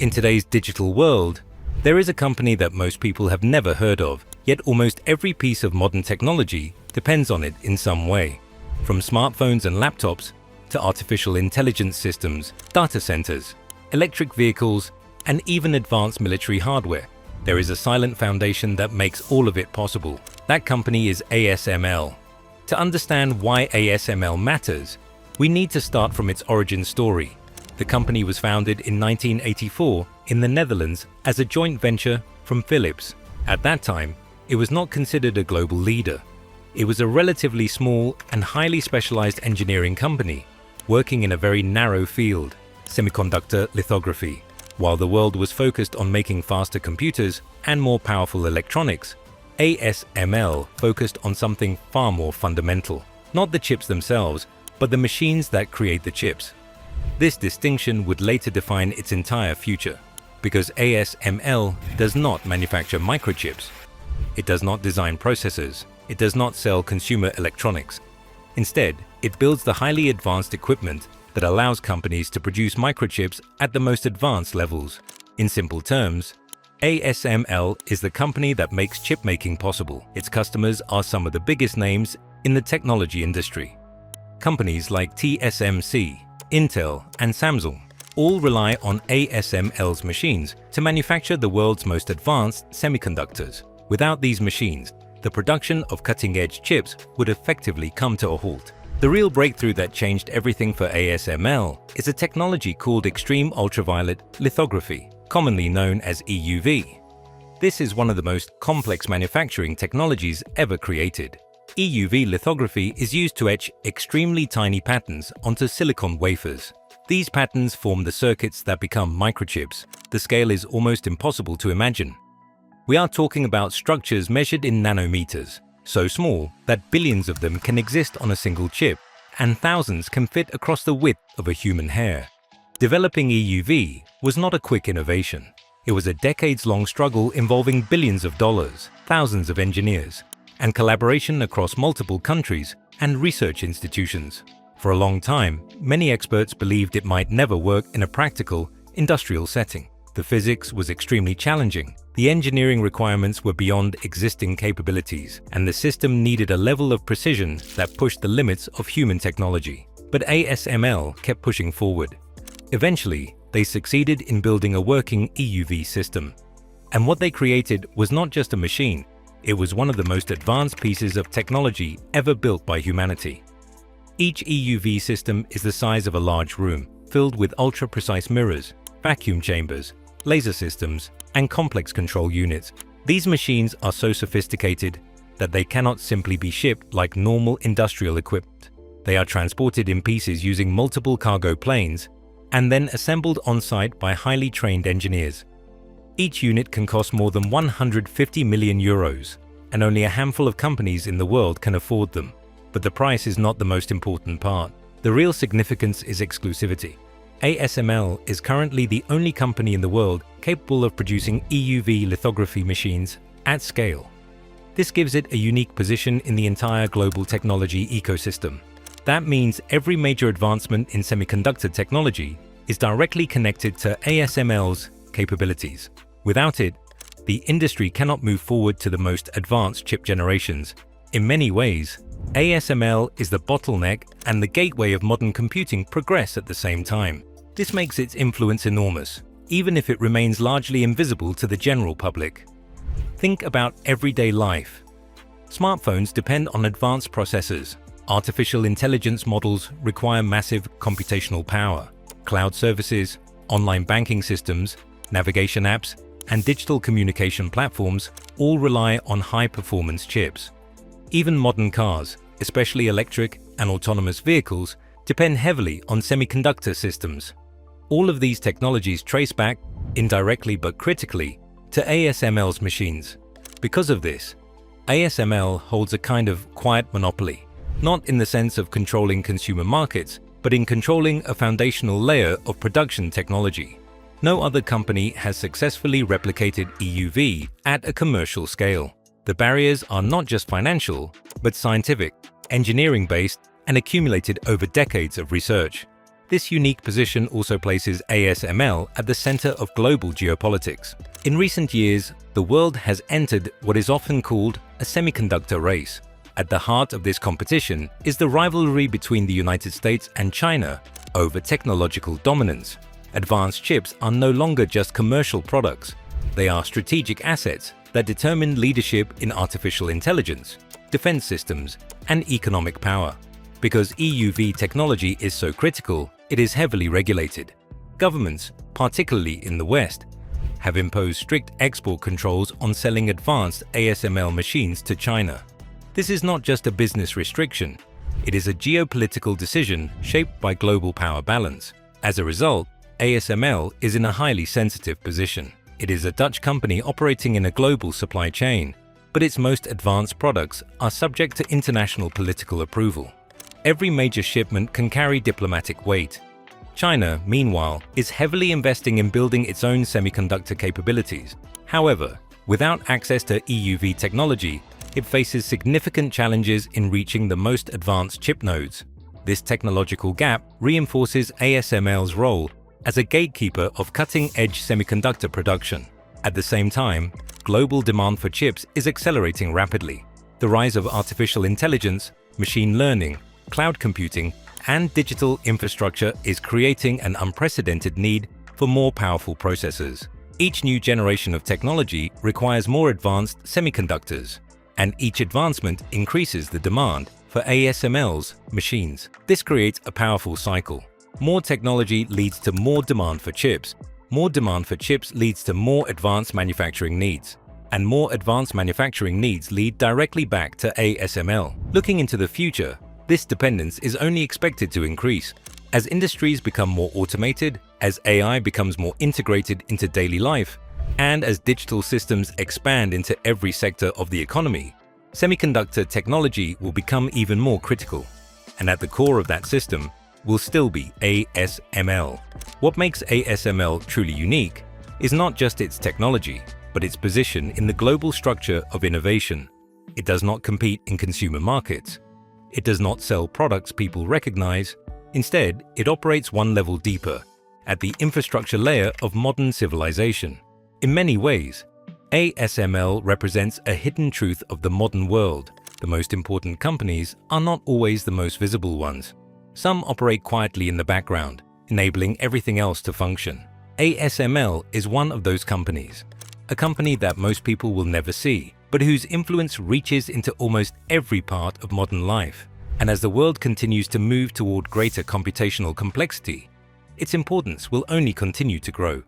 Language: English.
In today's digital world, there is a company that most people have never heard of, yet almost every piece of modern technology depends on it in some way. From smartphones and laptops to artificial intelligence systems, data centers, electric vehicles, and even advanced military hardware, there is a silent foundation that makes all of it possible. That company is ASML. To understand why ASML matters, we need to start from its origin story. The company was founded in 1984 in the Netherlands as a joint venture from Philips. At that time, it was not considered a global leader. It was a relatively small and highly specialized engineering company, working in a very narrow field, semiconductor lithography. While the world was focused on making faster computers and more powerful electronics, ASML focused on something far more fundamental. Not the chips themselves, but the machines that create the chips. This distinction would later define its entire future, because ASML does not manufacture microchips. It does not design processors. It does not sell consumer electronics. Instead, it builds the highly advanced equipment that allows companies to produce microchips at the most advanced levels. In simple terms, ASML is the company that makes chip making possible. Its customers are some of the biggest names in the technology industry. Companies like TSMC, Intel, and Samsung all rely on ASML's machines to manufacture the world's most advanced semiconductors. Without these machines, the production of cutting-edge chips would effectively come to a halt. The real breakthrough that changed everything for ASML is a technology called extreme ultraviolet lithography, commonly known as EUV. This is one of the most complex manufacturing technologies ever created. EUV lithography is used to etch extremely tiny patterns onto silicon wafers. These patterns form the circuits that become microchips. The scale is almost impossible to imagine. We are talking about structures measured in nanometers, so small that billions of them can exist on a single chip, and thousands can fit across the width of a human hair. Developing EUV was not a quick innovation. It was a decades-long struggle involving billions of dollars, thousands of engineers, and collaboration across multiple countries and research institutions. For a long time, many experts believed it might never work in a practical, industrial setting. The physics was extremely challenging, the engineering requirements were beyond existing capabilities, and the system needed a level of precision that pushed the limits of human technology. But ASML kept pushing forward. Eventually, they succeeded in building a working EUV system. And what they created was not just a machine, it was one of the most advanced pieces of technology ever built by humanity. Each EUV system is the size of a large room, filled with ultra-precise mirrors, vacuum chambers, laser systems, and complex control units. These machines are so sophisticated that they cannot simply be shipped like normal industrial equipment. They are transported in pieces using multiple cargo planes and then assembled on-site by highly trained engineers. Each unit can cost more than 150 million euros, and only a handful of companies in the world can afford them. But the price is not the most important part. The real significance is exclusivity. ASML is currently the only company in the world capable of producing EUV lithography machines at scale. This gives it a unique position in the entire global technology ecosystem. That means every major advancement in semiconductor technology is directly connected to ASML's capabilities. Without it, the industry cannot move forward to the most advanced chip generations. In many ways, ASML is the bottleneck and the gateway of modern computing progress at the same time. This makes its influence enormous, even if it remains largely invisible to the general public. Think about everyday life. Smartphones depend on advanced processors. Artificial intelligence models require massive computational power. Cloud services, online banking systems, navigation apps, and digital communication platforms all rely on high-performance chips. Even modern cars, especially electric and autonomous vehicles, depend heavily on semiconductor systems. All of these technologies trace back, indirectly but critically, to ASML's machines. Because of this, ASML holds a kind of quiet monopoly, not in the sense of controlling consumer markets, but in controlling a foundational layer of production technology. No other company has successfully replicated EUV at a commercial scale. The barriers are not just financial, but scientific, engineering-based, and accumulated over decades of research. This unique position also places ASML at the center of global geopolitics. In recent years, the world has entered what is often called a semiconductor race. At the heart of this competition is the rivalry between the United States and China over technological dominance. Advanced chips are no longer just commercial products. They are strategic assets that determine leadership in artificial intelligence, defense systems, and economic power. Because EUV technology is so critical, it is heavily regulated. Governments, particularly in the West, have imposed strict export controls on selling advanced ASML machines to China. This is not just a business restriction, it is a geopolitical decision shaped by global power balance. As a result, ASML is in a highly sensitive position. It is a Dutch company operating in a global supply chain, but its most advanced products are subject to international political approval. Every major shipment can carry diplomatic weight. China, meanwhile, is heavily investing in building its own semiconductor capabilities. However, without access to EUV technology, it faces significant challenges in reaching the most advanced chip nodes. This technological gap reinforces ASML's role as a gatekeeper of cutting-edge semiconductor production. At the same time, global demand for chips is accelerating rapidly. The rise of artificial intelligence, machine learning, cloud computing, and digital infrastructure is creating an unprecedented need for more powerful processors. Each new generation of technology requires more advanced semiconductors, and each advancement increases the demand for ASML's machines. This creates a powerful cycle. More technology leads to more demand for chips. More demand for chips leads to more advanced manufacturing needs. And more advanced manufacturing needs lead directly back to ASML. Looking into the future, this dependence is only expected to increase. As industries become more automated, as AI becomes more integrated into daily life, and as digital systems expand into every sector of the economy, semiconductor technology will become even more critical. And at the core of that system will still be ASML. What makes ASML truly unique is not just its technology, but its position in the global structure of innovation. It does not compete in consumer markets. It does not sell products people recognize. Instead, it operates one level deeper, at the infrastructure layer of modern civilization. In many ways, ASML represents a hidden truth of the modern world. The most important companies are not always the most visible ones. Some operate quietly in the background, enabling everything else to function. ASML is one of those companies, a company that most people will never see, but whose influence reaches into almost every part of modern life. And as the world continues to move toward greater computational complexity, its importance will only continue to grow.